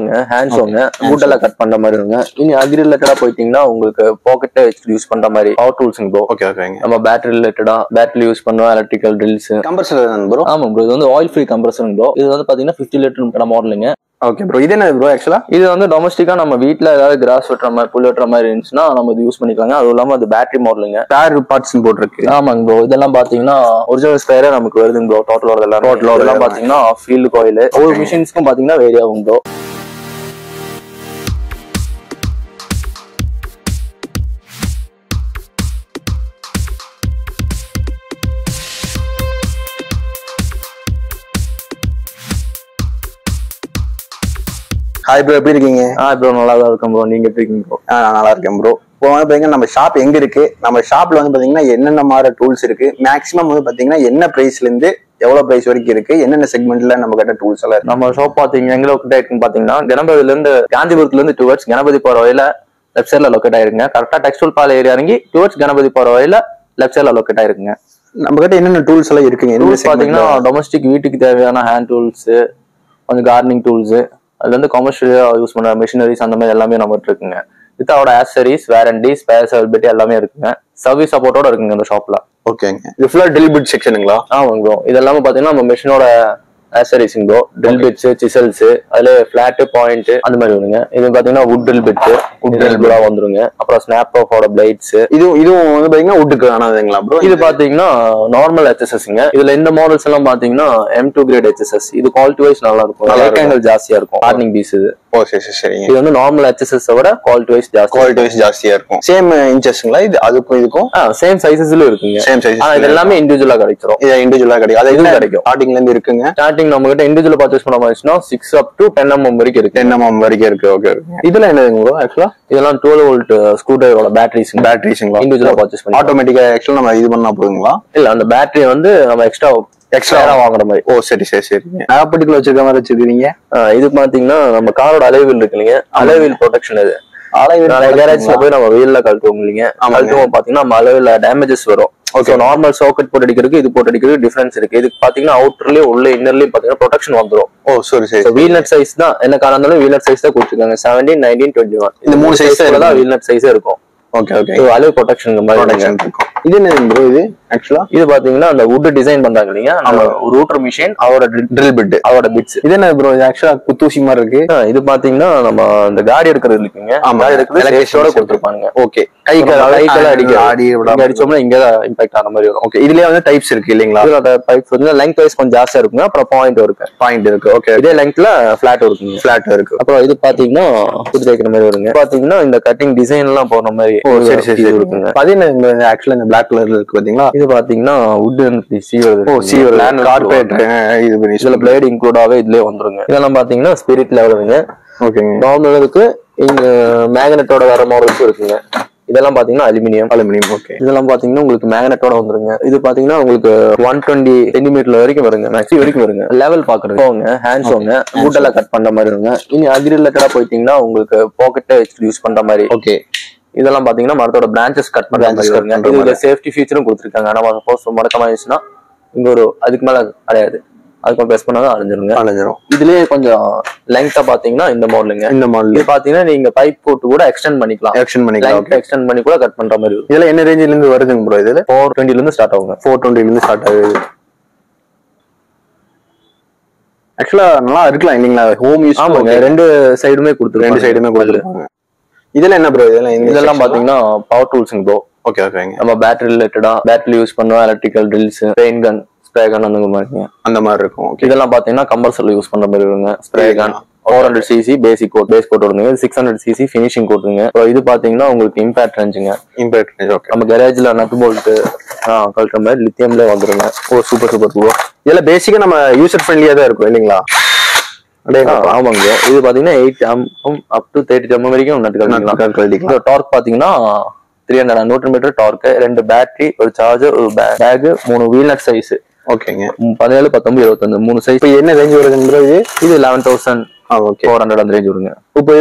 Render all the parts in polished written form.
வருங்க, ஹேண்ட்ஸ் வாங்க, வுட்டெல்லாம் கட் பண்ற மாதிரி வருங்க. இனி அக்ரி ரிலேட்டடா போயிட்டீங்கன்னா உங்களுக்கு பாக்கெட்டை வச்சு யூஸ் பண்ற மாதிரி பவர் டூல்ஸுங்க ப்ரோ. ஓகே ஓகேங்க. நம்ம பேட்டரி ரிலேட்டடா பேட்டரி யூஸ் பண்ணுவோம், எலக்ட்ரிக்கல் ட்ரில்ஸ். Compressor bro? ஆமா ப்ரோ, இது வந்து ஆயில் ஃப்ரீ கம்ப்ரஸர் ப்ரோ. இது வந்து பாத்தீங்கன்னா 50 லிட்டர் மாடலுங்க. Okay bro. இது என்ன ப்ரோ ஆக்சுவலா? இது வந்து டொமஸ்டிக்கா நம்ம வீட்டுல ஏதாவது கிராஸ் வெட்டுற மாதிரி புல் வெட்டுற மாதிரி இருந்துச்சுன்னா நம்ம இது யூஸ் பண்ணிக்கலாங்க. அதுவும் இல்லாம அது பேட்டரி மாடலுங்க, ஸ்பேர் பார்ட்ஸ் போட்டுருக்கு. ஆமாங்க ப்ரோ. இதெல்லாம் பாத்தீங்கன்னா ஒரிஜினல் ஸ்பேரே நமக்கு வருதுங்க ப்ரோ. டோட்டலோட எல்லாம் பாத்தீங்கன்னா ஃபீல்டு கோயில் ஒவ்வொரு மிஷின்ஸ்க்கும் பாத்தீங்கன்னா வேரி ஆகும் ப்ரோ. ஹாய் ப்ரோ, எப்படி இருக்கீங்க? ப்ரோ நல்லா தான் இருக்கேன் ப்ரோ. நீங்க எப்படி இருக்கீங்க ப்ரோ? நான் நல்லா இருக்கேன் ப்ரோ. இப்போ வந்து பாத்தீங்கன்னா நம்ம ஷாப் எங்க இருக்கு, நம்ம ஷாப்ல வந்து பாத்தீங்கன்னா என்னென்ன மாதிரி டூல்ஸ் இருக்கு, மேக்ஸிமம் வந்து பாத்தீங்கன்னா என்ன பிரைஸ்ல இருந்து எவ்வளவு பிரைஸ் வரைக்கும் இருக்கு, என்னென்ன செக்மெண்ட்ல நம்ம கிட்ட டூல்ஸ் எல்லாம் இருக்கு. நம்ம ஷாப் பாத்தீங்க எங்க லொக்கேட் ஆயிருக்குன்னு பாத்தீங்கன்னா கணபதியில இருந்து காந்திபுரத்துல இருந்து டுவர்ட்ஸ் கணபதி போற வழியில லெஃப்ட் சைட்ல லொக்கேட் ஆயிருக்குங்க. கரெக்டா டெக்ஸ்டைல் பால் ஏரியா இறங்கி டுவர்ட்ஸ் கணபதி போற வழியில லெஃப்ட் சைட்ல லொக்கேட் ஆயிருக்குங்க. நம்ம கிட்ட என்னென்ன டூல்ஸ் எல்லாம் இருக்குங்க? டூல்ஸ் பாத்தீங்கன்னா டொமஸ்டிக் வீட்டுக்கு தேவையான ஹேண்ட் டூல்ஸ், கொஞ்சம் கார்டனிங் டூல்ஸ், அதுல இருந்து கமர்ஷியலா யூஸ் பண்ண மிஷினரிஸ் அந்த மாதிரி எல்லாமே நம்மகிட்ட இருக்குங்க. வித்தோட ஆக்சசரிஸ், வாரண்டி, ஸ்பேர் அவைலபிலிட்டி எல்லாமே இருக்குங்க. சர்வீஸ் சப்போர்ட்டோட இருக்குங்க இந்த ஷாப்ல. ஓகேங்க. இது ஃபுல்லா ட்ரில் பிட் செக்ஷனுங்களா? ஆமாங்க ப்ரோ. இது எல்லாமே பாத்தீங்கன்னா நம்ம மிஷினோட accessories bro. Drill bits, chisels, அதுல பிளாட், பாயிண்ட் அந்த மாதிரி வருங்க. இது பாத்தீங்கன்னா wood drill bit, wood drill பிளா வந்துருங்க. அப்புறம் ஸ்னாப் ஆஃபோட பிளேட்ஸ். இதுவும் வந்து பாத்தீங்கன்னா வுட்டுக்கு ஆனதுங்களா ப்ரோ? இது பாத்தீங்கன்னா நார்மல் HSSங்க. இதுல இந்த மாடல்ஸ் எல்லாம் பாத்தீங்கன்னா M2 கிரேட் HSS. இது குவாலிட்டி வைஸ் நல்லா இருக்கும், ரேங்க் ஜாஸ்தியா இருக்கும். ஹார்டனிங் பீஸ் இது. ஓ சரி சரிங்க. இது வந்து நார்மல் HSS விட குவாலிட்டி வைஸ் ஜாஸ்தியா இருக்கும். சேம் இன்ச்சஸ்ங்களா இது? அதுக்கும் இதுக்கும் சேம் சைஸஸ்ல இருக்குங்க. Same size. இது எல்லாமே இண்டிவிஜுவலா கிடைச்சிரும். இது இண்டிவிஜுவலா கிடைக்கும். அது இதுவும் கிடைக்கும். ஸ்டார்டிங்ல இருந்து இருக்குங்க. ஸ்டார்டிங் நம்ம கிட்ட இண்டிவிஜுவல் பர்ச்சேஸ் பண்ண மாதிரினா 6 up to 10 mm வரைக்கும் இருக்கு. 10 mm வரைக்கும் இருக்கு. ஓகே. இதுல என்னதுங்க ப்ரோ ஆக்சுவலா? இதெல்லாம் 12 வோல்ட் ஸ்க்ரூ டிரைவரோட பேட்டரிஸ்ங்களா இண்டிவிஜுவலா பர்ச்சேஸ் பண்ணி ஆட்டோமேட்டிக்கா ஆக்சுவலா நம்ம இது பண்ணா போதுங்களா? இல்ல, அந்த பேட்டரி வந்து நம்ம எக்ஸ்ட்ரா வாங்குற மாதிரி. ஓ சரி சரி சரிங்க. பர்டிகுலர் வச்சிருக்க மாதிரி வச்சிருக்கீங்க. இது பாத்தீங்கன்னா நம்ம காரோட அலைவீல் இருக்கு இல்லைங்க, அலைவீல் ப்ரொடெக்ஷன். இது கேரேஜ்ல போய் நம்ம வீல்ல கழட்டுவோம் இல்லைங்க, கழட்டுவோம் பாத்தீங்கன்னா நம்ம அலைவீல் டேமேஜஸ் வரும். நார்மல் சாக்கெட் போட்டு அடிக்கிறதுக்கு இது போட்டு அடிக்கிறது டிஃபரன்ஸ் இருக்கு. இது பாத்தீங்கன்னா அவுட்டர்லயே உள்ள இன்னர்லயே பாத்தீங்கன்னா ப்ரொடெக்ஷன் வந்துரும். ஓ சரி சரி. வீல் நட் சைஸ் தான் என்ன காரணம் இருந்தாலும் வீல் நட் சைஸ் தான் கொடுத்துருக்காங்க. 17, 19, 21 இந்த 3 சைஸ் தான் வீல் நட் சைஸே இருக்கும். Okay okay. அலைவ் ப்ரொடெக்ஷன் இருக்கும். இது என்ன ப்ரோ? இது ஆக்சுவலா இது பாத்தீங்கன்னா அந்த வுட் டிசைன் பண்றாங்க இல்லையா, நம்ம ரூட்டர் மிஷின் அதோட ட்ரில் பிட் அதோட பிட்ஸ். இது என்ன ப்ரோ? இது ஆக்சுவலா குத்தூசி மாதிரி இருக்கு. இது பாத்தீங்கன்னா நம்ம இந்த காடி எடுக்கிறது இருக்குங்க, காடி எடுக்கிறது சேஷோட கொடுத்துருப்பாங்க. ஓகே. கைக்கெல்லாம் அடிச்சோம்னா இங்க இம்பாக்ட் ஆன மாதிரி வரும். ஓகே. இதுலயே வந்து டைப்ஸ் இருக்கு இல்லீங்களா? இதோட டைப்ஸ் வந்து லெங்த் வைஸ் கொஞ்சம் ஜாஸ்தியா இருக்குங்க. அப்புறம் பாயிண்ட் இருக்கு. ஓகே. இதே லெங்த்ல ஃபிளாட் இருக்குங்க. ஃபிளாட் இருக்கு. அப்புறம் இது பாத்தீங்கன்னா புது வைக்கிற மாதிரி வருங்க. பாத்தீங்கன்னா இந்த கட்டிங் டிசைன் எல்லாம் போற மாதிரி சரி சரி இருக்குங்க. பாத்தீங்கன்னா ஆக்சுவலா இந்த பிளாக் கலர்ல இருக்கு பாத்தீங்களா? இது பாத்தீங்கன்னா வுட் கார்பெட் இதுல பிளேட் இன்க்ளூட் ஆவே இதுலயே வந்துருங்க. இதெல்லாம் பாத்தீங்கன்னா ஸ்பிரிட் லெவலுங்க. ஓகேங்க. நார்மல் இருக்கு, இங்க மேக்னெட்டோட வேற மாடல்ஸும் இருக்குங்க. இதெல்லாம் பாத்தீங்கன்னா அலுமினியம். ஓகே. இதெல்லாம் பாத்தீங்கன்னா உங்களுக்கு மேக்னெட்டோட வந்துருங்க. இது பாத்தீங்கன்னா உங்களுக்கு 120 சென்டிமீட்டர் வரைக்கும் வருங்க, மேக்ஸி வரைக்கும் வருங்க. லெவல் பாக்குறது ஹேண்ட்ஸ் வாங்க, வுட்டெல்லாம் கட் பண்ற மாதிரி வருங்க. இனி அக்ரி ரிலேட்டடா போயிட்டீங்கன்னா உங்களுக்கு பாக்கெட்டை யூஸ் பண்ற மாதிரி. ஓகே. இதெல்லாம் பாத்தீங்கன்னா மரத்தோட பிரான்ச்சஸ் கட் பண்ற மாதிரி வருங்க. இதுல சேஃப்டி ஃபீச்சரும் கொடுத்துருக்காங்க. நம்ம சப்போஸ் மடக்கமா இருந்துச்சுன்னா இங்க ஒரு அதுக்கு மேல அடையாது, அதுக்கு பிரஸ் பண்ணாதான் அழிஞ்சிரும். இதுலயே கொஞ்சம் லெங்தா பாத்தீங்கன்னா இந்த மாடலுங்க. இந்த மாடல் இது பாத்தீங்கன்னா நீங்க பைப் போட்டு கூட எக்ஸ்டெண்ட் பண்ணிக்கலாம். எக்ஸ்டெண்ட் பண்ணி கூட கட் பண்ற மாதிரி. இதுல என்ன ரேஞ்சில இருந்து வருதுங்க ப்ரோ? இதுல 420 ல இருந்து ஸ்டார்ட் ஆகுங்க. 420 ல இருந்து ஸ்டார்ட் ஆகுது. ஆக்சுவலா நல்லா இருக்கலாம் இல்லீங்களா? Home use. ஆமாங்க, ரெண்டு சைடுமே கொடுத்துருக்காங்க. இதுல என்ன ப்ரோ? இதெல்லாம் பாத்தீங்கன்னா பவர் டூல்ஸ்ங்க ப்ரோ. ஓகே ஓகேங்க. நம்ம பேட்டரி ரிலேட்டடா பேட்டரி யூஸ் பண்ணுவோம், எலக்ட்ரிக்கல் ட்ரில்ஸ், பெயின் கன், ஸ்ப்ரே கன் அந்த மாதிரி இருக்கும். இதெல்லாம் பாத்தீங்கன்னா கம்பல்சரி யூஸ் பண்ற மாதிரி வருங்க. ஸ்ப்ரே கன் 400cc பேஸ் கோட் வருங்க. 600cc finishing கோட்டுங்க. இது பாத்தீங்கன்னா உங்களுக்கு இம்பாக்ட் ரேஞ்சுங்க. ஓகே. நம்ம கேரேஜ்ல நட் போல்ட் கழட்டுற மாதிரி லித்தியம்ல வந்துருங்க. ஓ சூப்பர் ப்ரோ. இதெல்லாம் பேசிக்கா நம்ம யூசர் ஃப்ரெண்ட்லியா தான் இருக்கும் இல்லீங்களா? ஆமாங்க. இது பாத்தீங்கன்னா 8 mm up to 30 mm வரைக்கும் நட்டு கழட்டிக்கலாம். டார்க் பாத்தீங்கன்னா 300 Nm டார்க், 2 பேட்டரி, ஒரு சார்ஜர், ஒரு பேக், 3 வீல் நட் சைஸ். ஓகேங்க. 17, 19, 25 3 சைஸ். என்ன ரேஞ்ச் வருதுங்க ப்ரோ? இது 11,000 ஓகே 400 அந்த ரேஞ்ச் வருங்க. இப்போ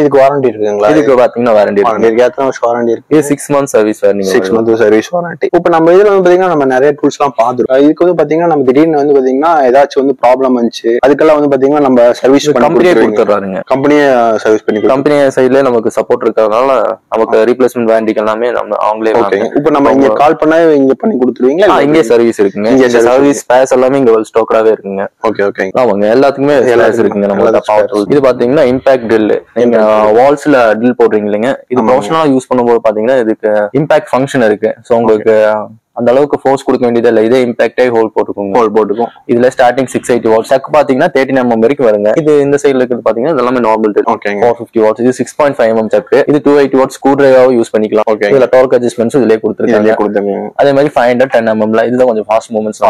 இதுக்கு வாரண்டி இருக்குங்களா? இதுக்கு பாத்தீங்கன்னா வாரண்டி இருக்கு. எத்தனை வருஷம் வாரண்டி இருக்கு? இது 6 months service warranty. 6 months service warranty. இப்போ நம்ம இதுல வந்து பாத்தீங்கன்னா நம்ம நிறைய டூல்ஸ் எல்லாம் பாத்துருக்கோம். இதுக்கு வந்து பாத்தீங்கன்னா நம்ம திடீர்னு வந்து பாத்தீங்கன்னா ஏதாச்சும் வந்து ப்ராப்ளம் வந்துச்சு, அதுக்கெல்லாம் வந்து பாத்தீங்கன்னா நம்ம சர்வீஸ் கம்பெனியே கொடுத்துறாருங்க. கம்பெனியே சர்வீஸ் பண்ணி கம்பெனி சைடுல நமக்கு சப்போர்ட் இருக்கிறதுனால நமக்கு ரீப்ளேஸ்மெண்ட் வாரண்டி எல்லாமே நம்ம அவங்களே. ஓகே. இப்போ நம்ம இங்க கால் பண்ணா இங்க பண்ணி கொடுத்துருவீங்களா? இங்கே சர்வீஸ் இருக்குங்க. இங்க சர்வீஸ் ஸ்பேர்ஸ் எல்லாமே இங்க வெல் ஸ்டாக்டாவே இருக்குங்க. Okay okay. ஆமாங்க, எல்லாத்துக்குமே ஸ்பேர்ஸ் இருக்குங்க நம்ம. இது பாத்தீங்கன்னா இம்பாக்ட் ட்ரில். நீங்க வால்ஸ்ல ட்ரில் போடுறீங்க இல்லைங்க, இது ப்ரொஃபஷனலா யூஸ் பண்ணும்போது பாத்தீங்கன்னா இதுக்கு இம்பாக்ட் ஃபங்க்ஷன் இருக்கு. சோ உங்களுக்கு அந்த அளவுக்கு ஃபோர்ஸ் கொடுக்க வேண்டியது இல்ல, இதே இம்பாக்ட் ஆகி ஹோல் போட்டுக்கும். இதுல ஸ்டார்டிங் 680 வாட்ஸ், சக் பாத்தீங்கன்னா 13 mm வரைக்கும் வருங்க. இது இந்த சைடுல இருக்கிறது பாத்தீங்கன்னா எல்லாமே நார்மல் ட்ரில். 450 வாட்ஸ். இது 6.5 mm சக். இது 280 வாட்ஸ் ஸ்க்ரூ டிரைவாவும் யூஸ் பண்ணிக்கலாம். இதுல டார்க் அட்ஜஸ்ட்மெண்ட்ஸ் இதுலயே கொடுத்துருக்காங்க. அதே மாதிரி 510 mm ல இதுல கொஞ்சம் ஃபாஸ்ட் மூவ்மெண்ட்ஸ்.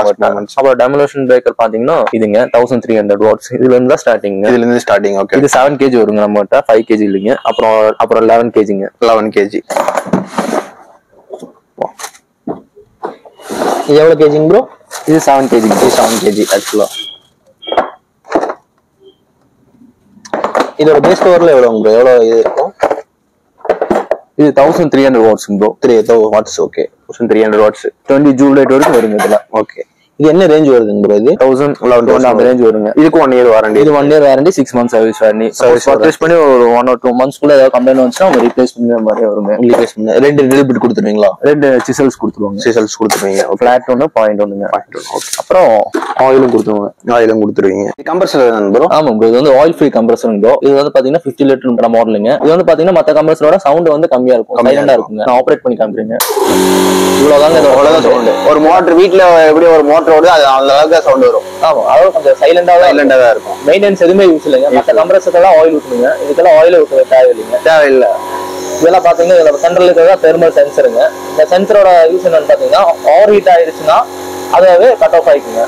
அப்புறம் டெமோலேஷன் பிரேக்கர் பாத்தீங்கன்னா இதுங்க 1300 வாட்ஸ். இதுல இருந்து ஸ்டார்டிங். ஓகே. இது 7 kg வருங்க நம்மகிட்ட, 5 kg இல்லைங்க. அப்புறம் 11 kgங்க. 11 kg. இது எவ்வளவு கேஜிங்க ப்ரோ? இது 7 kg. 7 kg ஆக்சுவலா. இதோட பேஸ் பவர்ல எவ்வளவு ப்ரோ? எவ்வளவு இது இருக்கும்? இது 1300 watts bro. 3000 watts. Okay. 1300 watts. 20 joule light வரைக்கும் வருங்க இதுல. ஓகே. இது என்ன ரேஞ்ச் வருதுங்க ப்ரோ? இது 1000 அந்த ரேஞ்ச் வருங்க. இதுக்கு 1 year வாரண்டி. இது 1 year warranty, 6 months service warranty. Purchase பண்ணி ஒரு 1 or 2 months குள்ள ஏதாவது கம்ப்ளைண்ட் வந்துச்சுன்னா அவங்க ரீப்ளேஸ் பண்ணி மாதிரி வருங்க. ரீப்ளேஸ் பண்ணி ரெண்டு ட்ரில் பிட் கொடுத்துருவீங்களா? ரெண்டு சிசல்ஸ் கொடுத்துருவாங்க. சிசல்ஸ் கொடுத்துருவீங்க. ஃபிளாட் 1, பாயிண்ட் 1ங்க. ஓகே. அப்புறம் ஆயிலும் கொடுத்துருவாங்க. ஆயிலும் கொடுத்துருவீங்க. கம்ப்ரஸர் தான ப்ரோ? ஆமா ப்ரோ, இது வந்து ஆயில் ஃப்ரீ கம்ப்ரஸர் ப்ரோ. இது வந்து பாத்தீங்கன்னா 50 லிட்டர் மாடலுங்க. இது வந்து பாத்தீங்கன்னா மத்த கம்ப்ரஸரோட சவுண்ட் வந்து கம்மியா இருக்கும், சைலண்டா இருக்குங்க. நான் ஆபரேட் பண்ணி காமிக்கிறேன். இவ்வளவுதாங்க இதோட சவுண்ட். ஒரு மோட்டர் வீட்ல எப்படி ஒரு மோட்டர் ஓடுது அது அந்த அளவுக்கு சவுண்ட் வரும். ஆமா, அதாவது கொஞ்சம் சைலண்டா தான் இருக்கும். மெயின்டெனன்ஸ் எதுவுமே யூஸ் இல்லைங்க. மத்த கம்ப்ரஸர்லாம் ஆயில் ஊத்துங்க, இதுக்கெல்லாம் ஆயில் ஊத்த தேவையில்லை. இதெல்லாம் பாத்தீங்கன்னா இதுல சென்ட்ரல் இருக்கிறதா தெர்மல் சென்சருங்க. இந்த சென்சரோட யூஸ் என்னன்னு பாத்தீங்கன்னா ஓவர் ஹீட் ஆயிடுச்சுன்னா அதாவே கட் ஆஃப் ஆயிக்குங்க.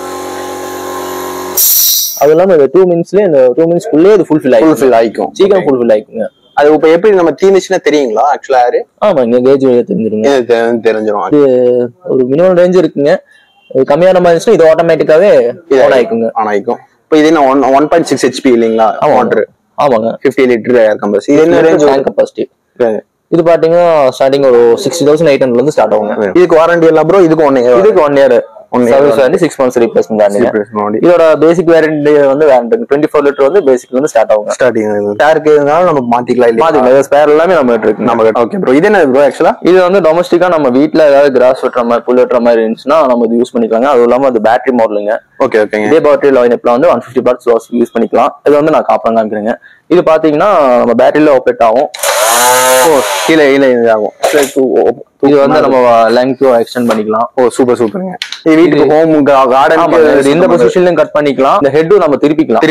அது இல்லாம இந்த 2 minutesலயே இந்த 2 minutesக்குள்ளே இது ஃபுல்ஃபில் ஆயிக்கும். சீக்கிரம் ஃபுல்ஃபில் ஆயிக்குங்க. அது இப்ப எப்படி நம்ம தீந்துச்சுன்னா தெரியுங்களா ஆக்சுவலா? யாரு? ஆமா, இங்க கேஜ் வழியா தெரிஞ்சிரும். அது ஒரு மினிமம் ரேஞ்ச் இருக்குங்க. கம்மியான மாதிரி இருந்துச்சுன்னா இது ஆட்டோமேட்டிக்காவே ஆன் ஆயிக்கும். இப்போ இது என்ன 1.6 HP இல்லைங்களா மோட்டர்? ஆமாங்க. 50 லிட்டர் ஏர் கம்ப்ரஸர். இது என்ன ரேஞ்ச் கெபாசிட்டி? இது பாத்தீங்கன்னா ஸ்டார்டிங் ஒரு 60,800 ல இருந்து ஸ்டார்ட் ஆகுங்க. இதுக்கு வாரண்டி எல்லாம் ப்ரோ? இதுக்கு 1 year. இதுக்கு 1 year service warranty, 6 months replacement warranty. இதோட பேசிக் வாரண்டி வந்து 24 லிட்டர் வந்து பேசிக்ல இருந்து ஸ்டார்ட் ஆகும். ஸ்பேருக்கு இருந்தாலும் நம்ம மாத்திக்கலாம் இல்ல? ஸ்பேர் எல்லாமே நம்ம இருக்கு. Okay bro. இது என்ன ப்ரோ ஆக்சுவலா? இது வந்து டொமஸ்டிக்கா நம்ம வீட்ல ஏதாவது கிராஸ் வெட்டுற மாதிரி, புல் வெட்டுற மாதிரி இருந்துச்சுன்னா நம்ம இது யூஸ் பண்ணிக்கலாங்க. அது இல்லாம அது பேட்டரி மாடலுங்க. Okay okay. இதே பேட்டரி லைனப்ல வந்து 150 watts யூஸ் பண்ணிக்கலாம். இது வந்து நான் காப்பலாம் காமிக்கிறேங்க. இது பாத்தீங்கன்னா நம்ம பேட்டரியில ஆப்ரேட் ஆகும். கீழே ஆகும். இது வந்து நம்ம லெங்த் எக்ஸ்டெண்ட் பண்ணிக்கலாம். சூப்பருங்க. இது வீட்டுக்கு ஹோம் கார்டன் இந்த பொசிஷன்லயும் கட் பண்ணிக்கலாம். இந்த ஹெட்டும் நம்ம திருப்பிக்கலாம்.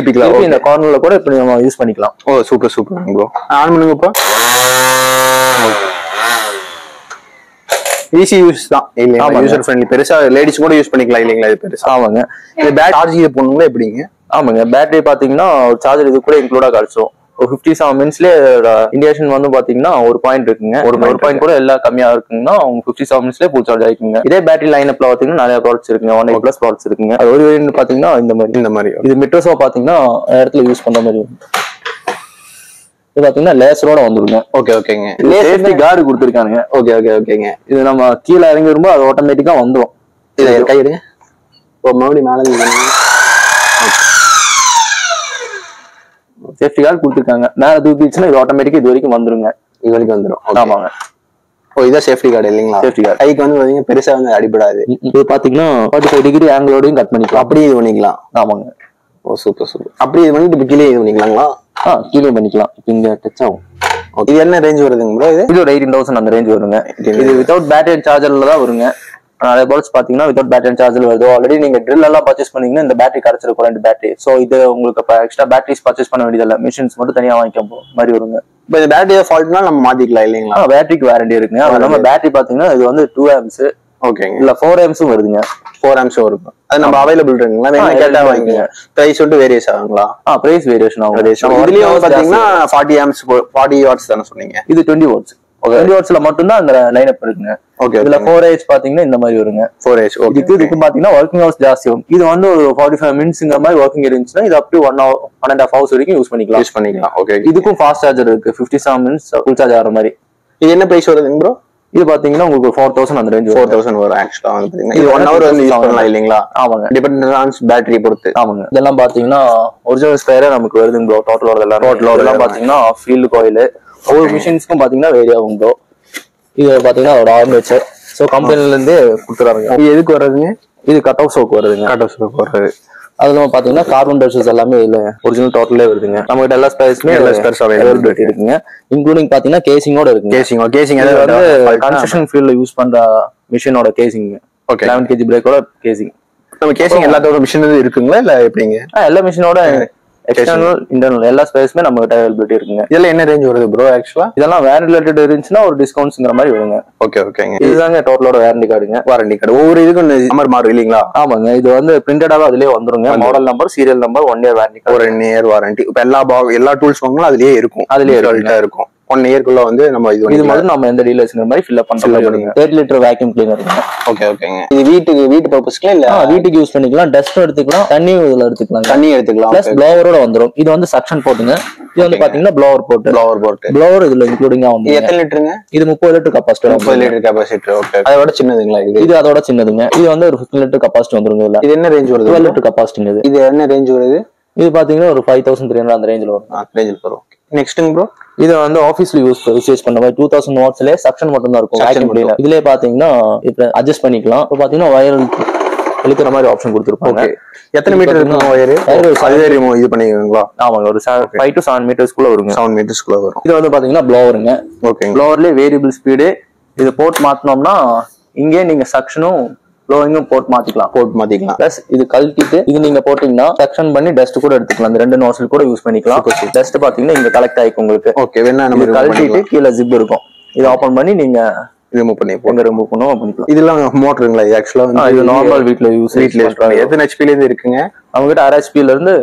இந்த கார்னர்ல கூட இப்படி நம்ம யூஸ் பண்ணிக்கலாம். Super bro. ஆன் பண்ணுங்க இப்போ. ஈஸி யூஸ் தான் இல்லையா? User friendly. பெருசா லேடிஸ் கூட யூஸ் பண்ணிக்கலாம் இல்லைங்களா? இது பெருசா. ஆமாங்க. இது பேட்டரி சார்ஜ் இது போணுங்களா எப்படிங்க? ஆமாங்க, பேட்டரி பாத்தீங்கன்னா சார்ஜர் இது கூட இன்க்ளூடா கிடைச்சிடும். ஒரு 57 minutesலயே இண்டிகேஷன் வந்து பாத்தீங்கன்னா ஒரு பாயிண்ட் இருக்குங்க. ஒரு பாயிண்ட் கூட எல்லாம் கம்மியா இருக்குங்கன்னா 57 minutesலயே ஃபுல் சார்ஜ் ஆயிக்குங்க. இதே பேட்டரி லைனப்ல பாத்தீங்கன்னா நிறைய ப்ராடக்ட்ஸ் இருக்குங்க. 180+ ப்ராடக்ட்ஸ் இருக்குங்க. அது ஒரு வேரியன்ட் பாத்தீங்கன்னா இந்த மாதிரி இது மிட்ரோஸா பாத்தீங்கன்னா இடத்துல யூஸ் பண்ற மாதிரி. இது பாத்தீங்கன்னா லேசரோட வந்துருங்க. ஓகேங்க. சேஃப்டி கார்டு கொடுத்துருக்காங்க. ஓகேங்க. இது நம்ம கீழே இறங்கி வரும்போது அது ஆட்டோமேட்டிக்கா வந்துடும். இதை கை எடுங்க. மறுபடியும் மேல சேஃப்டி கார்டு கொடுத்துருக்காங்க. மேல தூக்கிச்சுன்னா இது ஆட்டோமேட்டிக்கா இது வரைக்கும் வந்துருங்க. இது வரைக்கும் வந்துடும். ஆமாங்க. இதான் சேஃப்டி கார்டு இல்லைங்களா? சேஃப்டி கார்டு கைக்கு வந்து பாத்தீங்கன்னா பெருசா வந்து அடிபடாது. இது பாத்தீங்கன்னா 45 டிகிரி ஆங்கிளோடையும் கட் பண்ணிக்கலாம். அப்படியே இது பண்ணிக்கலாம். ஆமாங்க. சூப்பர். அப்படியே இது பண்ணிட்டு இப்ப கீழே இது பண்ணிக்கலாங்களா? கீழே பண்ணிக்கலாம். இங்க டச் ஆகும். இது என்ன ரேஞ்ச் வருதுங்க ப்ரோ? இது ஒரு 18,000 அந்த ரேஞ்ச் வருங்க. இது வித்தவுட் பேட்டரி சார்ஜர்ல தான் வருங்க. நிறைய ப்ராடக்ட்ஸ் பாத்தீங்கன்னா வித்தவுட் பேட்டரி சார்ஜர் வருது. ஆல்ரெடி நீங்க ட்ரில் எல்லாம் பர்ச்சேஸ் பண்ணீங்கன்னா இந்த பேட்டரி கிடைச்சிருக்கும், 2 பேட்டரி. சோ இது உங்களுக்கு எக்ஸ்ட்ரா பேட்டரிஸ் பர்ச்சேஸ் பண்ண வேண்டியதில்லை. மிஷின்ஸ் மட்டும் தனியா வாங்கிக்க மாதிரி வருங்க. இப்போ இந்த பேட்டரி ஃபால்ட்னா நம்ம மாத்திக்கலாம் இல்லைங்களா? பேட்டரிக்கு வாரண்டி இருக்குங்க. அது நம்ம பேட்டரி பாத்தீங்கன்னா இது வந்து 2 amps. ஓகேங்க. இல்ல 4 amps வருதுங்க. 4 amps வரும். அது நம்ம அவைலபிள் இருக்குங்களா? வேணா கேட்டா வாங்கிங்க. பிரைஸ் வந்து வேரியஸ் ஆகுங்களா? பிரைஸ் வேரியேஷன் ஆகும். இதுலயே பாத்தீங்கன்னா 40 amps 40 watts தான சொன்னீங்க? இது 20 watts. 20 வாட்ஸ்ல மட்டும் தான் அந்த லைனப் இருக்குங்க. ஓகே. இதுல 4H பாத்தீங்கன்னா இந்த மாதிரி வருங்க. 4H. ஓகே. இதுக்கு பாத்தீங்கன்னா ஒர்க்கிங் ஹவர்ஸ் ஜாஸ்தி ஆகும். இது வந்து ஒரு 45 மினிட்ஸ்ங்கிற மாதிரி ஒர்க்கிங் இருந்துச்சுன்னா இது அப் டு 1.5 hours வரைக்கும் யூஸ் பண்ணிக்கலாம். ஓகே. இதுக்கும் ஃபாஸ்ட் சார்ஜர் இருக்கு. 57 மினிட்ஸ் ஃபுல் சார்ஜ் ஆகிற மாதிரி. இது என்ன பிரைஸ் வருதுங்க ப்ரோ? இது பாத்தீங்கன்னா உங்களுக்கு 4000 அந்த ரேஞ்ச் 4000 வரும். ஆக்சுவலா வந்து பாத்தீங்கன்னா இது 1 hour வந்து யூஸ் பண்ணலாம் இல்லீங்களா? ஆமாங்க. டிபெண்டன்ட் ஆன் பேட்டரி பொறுத்து. ஆமாங்க. இதெல்லாம் பாத்தீங்கன்னா ஒரிஜினல் ஸ்பேரே நமக்கு வருதுங்க ப்ரோ. டோட்டலோட இதெல்லாம் பாத்தீங்கன்னா ஃபீல்டு காயில் ஒவ்வொரு மிஷின்ஸ்க்கும் பாத்தீங்கன்னா வேரி ஆகும் ப்ரோ. இது பாத்தீங்கன்னா ஒரு ஆர்மேச்சர். சோ கம்பெனில இருந்தே கொடுத்துறாங்க. இது எதுக்கு வருதுங்க? இது கட் ஆஃப் ஷோக்கு வருதுங்க. கட் ஆஃப் ஷோக்கு வருது. அதுல பாத்தீங்கன்னா கார்பன் டெஸ்டர்ஸ் எல்லாமே இல்ல ஒரிஜினல் டோட்டலே வருதுங்க. நம்ம கிட்ட எல்லா ஸ்பேஸ்மே அவைலபிலிட்டி இருக்குங்க. இன்க்ளூடிங் பாத்தீங்கன்னா கேசிங்கோட இருக்கு. கேசிங் அது வந்து கன்ஸ்ட்ரக்ஷன் ஃபீல்ட்ல யூஸ் பண்ற மிஷினோட கேசிங். ஓகே. 11 kg பிரேக்கோட கேசிங். நம்ம கேசிங் எல்லாத்தோட மிஷின் இருக்குங்களா இல்ல எப்படிங்க? எல்லா மிஷினோட எக்ஸ்டர்னல் இன்டர்னல் எல்லா ஸ்பேஸ்மே நம்ம கிட்ட அவைலபிலிட்டி இருக்குங்க. இதெல்லாம் என்ன ரேஞ்ச் வருது ப்ரோ? ஆக்சுவலா இதெல்லாம் வேரண்டி ரிலேட்டட் இருந்துச்சுன்னா ஒரு டிஸ்கவுண்ட்ஸ்ங்கிற மாதிரி வருங்க. ஓகேங்க. இதுதாங்க டோட்டலோட வாரண்டி கார்டுங்க. வாரண்டி கார்டு ஒவ்வொரு இதுக்கும் நம்பர் மாறும் இல்லீங்களா? ஆமாங்க. இது வந்து பிரிண்டடாவே அதுலயே வந்துருங்க. Model number, serial number, 1 year warranty card. 1 year warranty. இப்ப எல்லா டூல்ஸ் வாங்கினாலும் அதுலயே இருக்கும். இருக்கும் 1 yearக்குள்ள வந்து நம்ம இது மாதிரி நம்ம எந்த டீலர்ஸ்ங்கிற மாதிரி ஃபில் அப் பண்ற மாதிரி வருங்க. 30 லிட்டர் வேக்யூம் கிளீனர். ஓகேங்க. இது வீட்டு பர்பஸ்க்கு இல்ல வீட்டுக்கு யூஸ் பண்ணிக்கலாம். டஸ்ட் எடுத்துக்கலாம், தண்ணி இதுல எடுத்துக்கலாம். பிளஸ் ப்ளோவரோட வந்துரும். இது வந்து சக்ஷன் போட்டுங்க. இது வந்து பாத்தீங்கன்னா ப்ளோவர் ப்ளோவர் இதுல இன்க்ளூடிங்கா வந்து எத்தனை லிட்டருங்க? இது 30 litre capacity. 30 litre capacity. Okay. அதோட சின்னதுங்களா இது? இது அதோட சின்னதுங்க. இது வந்து ஒரு 15 லிட்டர் கெபாசிட்டி வந்துருங்க. இதுல இது என்ன ரேஞ்ச் வருது? 12 லிட்டர் கெபாசிட்டி. இது என்ன ரேஞ்ச் வருது? இது பாத்தீங்கன்னா ஒரு 5300 அந்த ரேஞ்சில வரும். நெக்ஸ்ட்ங்க ப்ரோ, இது வந்து ஆபீஸ்ல யூஸ் பண்ண மாதிரி 2000 வாட்ஸ்லயே சக்ஷன் மட்டும் தான் இருக்கும். வேக்யூம் கிளீனர் இதுலயே பாத்தீங்கன்னா இப்ப அட்ஜஸ்ட் பண்ணிக்கலாம். இப்ப பாத்தீங்கன்னா வயர் இழுக்கிற மாதிரி ஆப்ஷன் கொடுத்திருப்பாங்க. எத்தனை மீட்டர் இருக்கும் வயர்? இது பண்ணிக்கீங்களா? ஆமாங்க. ஒரு 5 to 7 மீட்டர்ஸ்க்குள்ள வருங்க. 7 மீட்டர்ஸ்க்குள்ள வரும். இது வந்து பாத்தீங்கன்னா ப்ளோவருங்க. ஓகே. ப்ளோவர்லயே வேரியபிள் ஸ்பீடு. இது போர்ட் மாத்தினோம்னா இங்கே நீங்க சக்ஷனும் ப்ளோவிங்கும் போர்ட் மாத்திக்கலாம். பிளஸ் இது கழட்டிட்டு இது நீங்க போட்டீங்கன்னா சக்ஷன் பண்ணி டஸ்ட் கூட எடுத்துக்கலாம். இந்த 2 நோசல் கூட யூஸ் பண்ணிக்கலாம். டஸ்ட் பாத்தீங்கன்னா இங்க கலெக்ட் ஆயிக்கும் உங்களுக்கு. ஓகே. வேணா நம்ம கழட்டிட்டு கீழே ஜிப் இருக்கும். இது ஓபன் பண்ணி நீங்க ரிமூவ் பண்ணிக்கலாம். இதெல்லாம் மோட்டருங்களா? ஆக்சுவலா வந்து இது நார்மல் வீட்ல யூஸ் எத்தனை HP ல இருந்து இருக்குங்க? அவங்க கிட்ட 6 HP ல இருந்து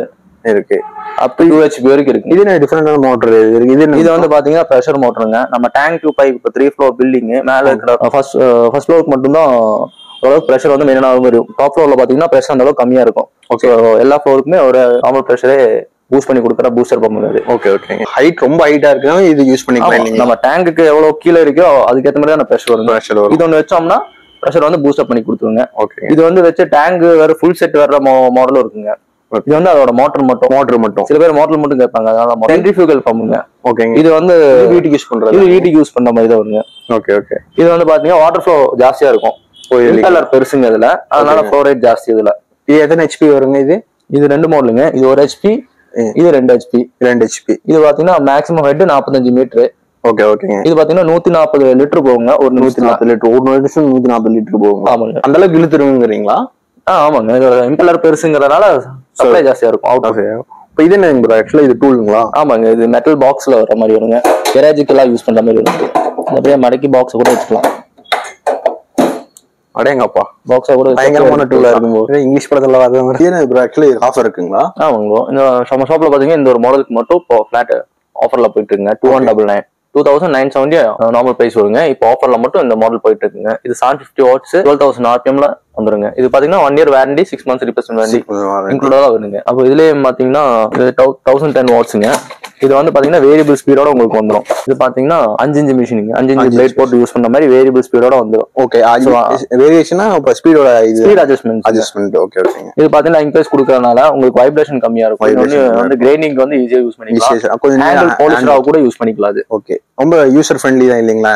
இருக்கு. அப் டு 2 HP வரைக்கும் இருக்கு. இது டிஃபரெண்டான மோட்டர் இருக்கு. இது வந்து பாத்தீங்கன்னா பிரஷர் மோட்டருங்க. நம்ம tank to pipe 3 floor building மேல இருக்கிற ஃபர்ஸ்ட் ஃப்ளோருக்கு மட்டும் தான் ஓரளவுக்கு பிரஷர் வந்து மெயினா இருக்கும். டாப் ஃப்ளோர்ல பாத்தீங்கன்னா பிரஷர் அந்த அளவுக்கு கம்மியா இருக்கும். ஓகே. எல்லா ஃப்ளோருக்குமே ஒரு நார்மல் பிரஷரே பூஸ்ட் பண்ணி கொடுக்குற பூஸ்டர் பம்ப் அது. ஓகே. ஹைட் ரொம்ப ஹைட்டா இருக்குன்னா இது யூஸ் பண்ணிக்கலாம். நம்ம டேங்குக்கு எவ்வளவு கீழே இருக்கோ அதுக்கேற்ற மாதிரி பிரஷர் வரும். இது ஒன்று வச்சோம்னா பிரஷர் வந்து பூஸ்ட் பண்ணி கொடுத்துருங்க. ஓகே. இது வந்து வச்சு டேங்க் வேற ஃபுல் செட் வர்ற மாடலும் இருக்குங்க. இது வந்து அதோட மோட்டர் மட்டும் சில பேர் மோட்டர் மட்டும் கேட்பாங்க. அதனால சென்ட்ரிஃபியூகல் பம்புங்க. ஓகேங்க. இது வந்து வீட்டுக்கு யூஸ் பண்ற மாதிரி தான் வருங்க. ஓகே. இது வந்து பாத்தீங்கன்னா வாட்டர் ஃப்ளோ ஜாஸ்தியா இருக்கும். இம்பெல்லர் பெருசுங்க இதுல. அதனால ஃப்ளோ ரேட் ஜாஸ்தி இதுல. இது எத்தனை HP வருங்க? இது 2 மாடலுங்க. இது 1 HP, இது 2 HP. இது பாத்தீங்கன்னா மேக்ஸிமம் ஹைட் 45 மீட்டர். ஓகேங்க. இது பாத்தீங்கன்னா 140 லிட்டர் போகுங்க. ஒரு 140 லிட்டர் 140 லிட்டர் போகுங்க. ஆமாங்க. அந்த அளவுக்கு இழுத்துருவீங்களா? ஆமாங்க. இதோட இம்பெல்லர் பெருசுங்கிறதுனால சப்ளை ஜாஸ்தியா இருக்கும். Out of. இப்போ இது என்ன ப்ரோ? ஆக்சுவலா இது டூலுங்களா? ஆமாங்க. இது மெட்டல் பாக்ஸ்ல வர மாதிரி வருங்க. கெராஜுக்கெல்லாம் யூஸ் பண்ற மாதிரி வருங்க. அப்படியே மடக்கி பாக்ஸ் கூட வச்சுக்கலாம். அடேங்கப்பா, பாக்ஸா கூட பயங்கரமான டூலா இருக்கும்போது இங்கிலீஷ் படத்துல வர மாதிரி. இது ப்ரோ ஆக்சுவலி ஆஃபர் இருக்குங்களா? ஆமாங்க. இந்த நம்ம ஷாப்ல பாத்தீங்கன்னா இந்த ஒரு மாடலுக்கு மட்டும் இப்போ ஃபிளாட் ஆஃபர்ல போயிட்டு இருக்குங்க. 2199 2970 நார்மல் பிரைஸ் வருங்க. இப்போ ஆஃபர்ல மட்டும் இந்த மாடல் போயிட்டு இருக்குங்க. இது 750 வாட்ஸ் 12,000 RPMல வந்துருங்க. இது பாத்தீங்கன்னா 1 year வாரண்டி, 6 months ரிப்ளேஸ்மென்ட் வாரண்டி இன்க்ளூடடா வருங்க. அப்போ இதுலயே பாத்தீங்கன்னா 1010 வாட்ஸ்ங்க. இது வந்து பாத்தீங்கன்னா வேரியபிள் ஸ்பீடோட உங்களுக்கு வந்துடும். இது பாத்தீங்கன்னா 5 inch மிஷினிங், 5 inch பிளேட் போட்டு யூஸ் பண்ண மாதிரி வேரியபிள் ஸ்பீடோட வந்துடும். ஓகே. வேரியேஷனா இப்ப ஸ்பீடோட ஸ்பீட் அட்ஜஸ்ட்மென்ட். ஓகே. இது பாத்தீங்கன்னா இன்க்ரீஸ் கொடுக்கறனால உங்களுக்கு வைப்ரேஷன் கம்மியா இருக்கும். வந்து கிரைண்டிங் வந்து ஈஸியா யூஸ் பண்ணிக்கலாம். கொஞ்சம் பாலிஷ்ரா கூட யூஸ் பண்ணிக்கலாம். அது ஓகே. ரொம்ப யூசர் ஃப்ரெண்ட்லி தான் இல்லீங்களா?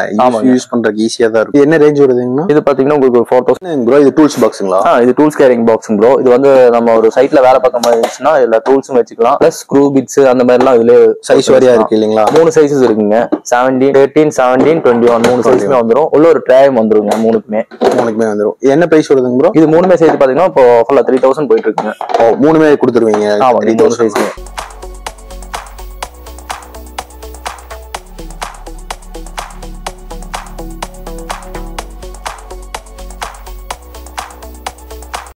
யூஸ் பண்றதுக்கு ஈஸியா தான் இருக்கும். என்ன ரேஞ்ச் வருதுங்கன்னா இது பாத்தீங்கன்னா உங்களுக்கு 4000 ப்ரோ. இது டூல்ஸ் பாக்ஸ்ங்களா? இது டூல்ஸ் கேரிங் பாக்ஸ் ப்ரோ. இது வந்து நம்ம ஒரு சைட்ல வேலை பார்க்க மாதிரி இருந்துச்சுன்னா இதுல டூல்ஸும் வச்சுக்கலாம். பிளஸ் ஸ்க்ரூ பிட்ஸ் அந்த மாதிரி எல்லாம் இதுல சைஸ் வரியா இருக்கு இல்லீங்களா? 3 சைஸஸ் இருக்குங்க. 17, 13, 17, 21 3 சைஸ்மே வந்துரும். உள்ள ஒரு ட்ரேயும் வந்துருங்க. மூணுக்குமே வந்துரும். என்ன பிரைஸ் வருதுங்க ப்ரோ? இது மூணுமே சேர்த்து பாத்தீங்கன்னா இப்போ 3000 போயிட்டு இருக்குங்க. மூணுமே கொடுத்துருவீங்க? 3000 சைஸ்மே.